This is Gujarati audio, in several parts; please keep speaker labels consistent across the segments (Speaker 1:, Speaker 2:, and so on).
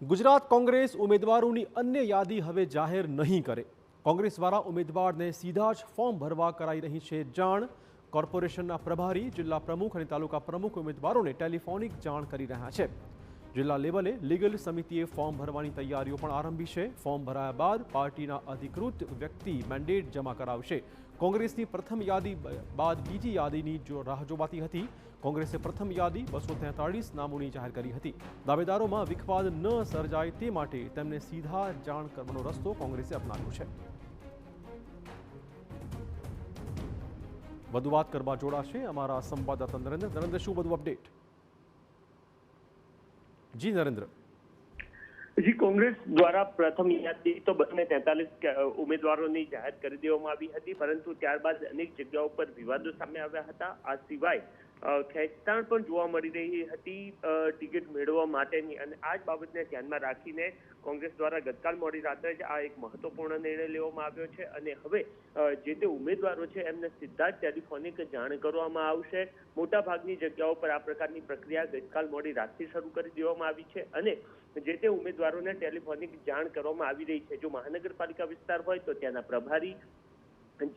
Speaker 1: ગુજરાત કોંગ્રેસ ઉમેદવારોની અન્ય યાદી હવે જાહેર નહીં કરે। કોંગ્રેસ દ્વારા ઉમેદવારને સીધા જ ફોર્મ ભરવા કરાઈ રહી છે જાણ। કોર્પોરેશનના પ્રભારી, જિલ્લા પ્રમુખ અને તાલુકા પ્રમુખ ઉમેદવારોને ટેલિફોનિક જાણ કરી રહ્યા છે। જિલ્લા લેવલે લીગલ સમિતિએ ફોર્મ ભરવાની તૈયારીઓ પણ આરંભી છે। ફોર્મ ભરાયા બાદ પાર્ટીના અધિકૃત વ્યક્તિ મેન્ડેટ જમા કરાવશે। કોંગ્રેસની પ્રથમ યાદી બાદ બીજી યાદીની રાહ જોવાતી હતી। કોંગ્રેસે પ્રથમ યાદી 243 નામોની જાહેર કરી હતી। દાવેદારોમાં વિખવાદ ન સર્જાય તે માટે તેમને સીધા જાણ કરવાનો રસ્તો કોંગ્રેસે અપનાવ્યો છે। વધુ વાત કરવા જોડાશે અમારા સંવાદદાતા નરેન્દ્ર। નરેન્દ્ર, શું વધુ અપડેટ? જી નરેન્દ્ર।
Speaker 2: જી, કોંગ્રેસ દ્વારા પ્રથમ યાદી તો 243 ઉમેદવારોની જાહેર કરી દેવામાં આવી હતી, પરંતુ ત્યારબાદ અનેક જગ્યાઓ પર વિવાદો સામે આવ્યા હતા। આ સિવાય ખેંચતાણ પણ જોવા મળી રહી હતી ટિકિટ મેળવવા માટેની, અને આ જ બાબતને ધ્યાનમાં રાખીને કોંગ્રેસ દ્વારા ગતકાલ મોડી રાત્રે જ આ એક મહત્વપૂર્ણ નિર્ણય લેવામાં આવ્યો છે। અને હવે જે તે ઉમેદવારો છે એમને સીધા જ ટેલિફોનિક જાણ કરવામાં આવશે। મોટાભાગની જગ્યાઓ પર આ પ્રકારની પ્રક્રિયા ગતકાલ મોડી રાતથી શરૂ કરી દેવામાં આવી છે, અને જે તે ઉમેદવારોને ટેલિફોનિક જાણ કરવામાં આવી રહી છે। જો મહાનગરપાલિકા વિસ્તાર હોય તો ત્યાંના પ્રભારી,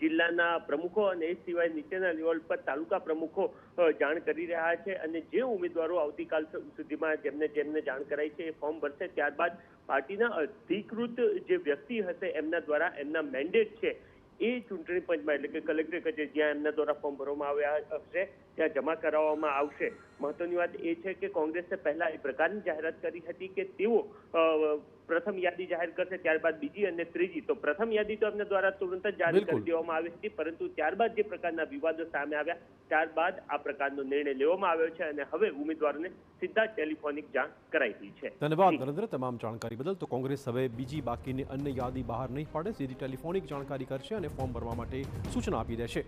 Speaker 2: જિલ્લાના પ્રમુખો અને એ સિવાય નીચેના લેવલ પર તાલુકા પ્રમુખો જાણ કરી રહ્યા છે। અને જે ઉમેદવારો આવતીકાલ સુધીમાં જેમને જાણ કરાઈ છે એ ફોર્મ ભરશે, ત્યારબાદ પાર્ટીના અધિકૃત જે વ્યક્તિ હશે એમના દ્વારા એમના મેન્ડેટ છે એ ચૂંટણી પંચમાં, એટલે કે કલેક્ટર કચેરી જ્યાં એમના દ્વારા ફોર્મ ભરવામાં આવ્યા હશે ત્યાં જમા કરાવવામાં આવશે। મહત્વની વાત એ છે કે કોંગ્રેસે પહેલા એ પ્રકારની જાહેરાત કરી હતી કે તેઓ પ્રથમ યાદી જાહેર કરશે, ત્યારબાદ બીજી અને ત્રીજી। તો પ્રથમ યાદી તો એમના દ્વારા તુરંત જ જાહેર કરી દેવામાં આવી હતી, પરંતુ ત્યારબાદ જે પ્રકારના વિવાદો સામે આવ્યા ત્યારબાદ આ પ્રકારનો નિર્ણય લેવામાં આવ્યો છે, અને હવે ઉમેદવારોને સીધા ટેલિફોનિક જાણ કરાઈ રહી છે।
Speaker 1: ધન્યવાદ નરેન્દ્ર તમામ જાણકારી બદલ। તો કોંગ્રેસ હવે બીજી બાકીની અન્ય યાદી બહાર નહીં પાડે, સીધી ટેલિફોનિક જાણકારી કરશે અને ફોર્મ ભરવા માટે સૂચના આપી દેશે।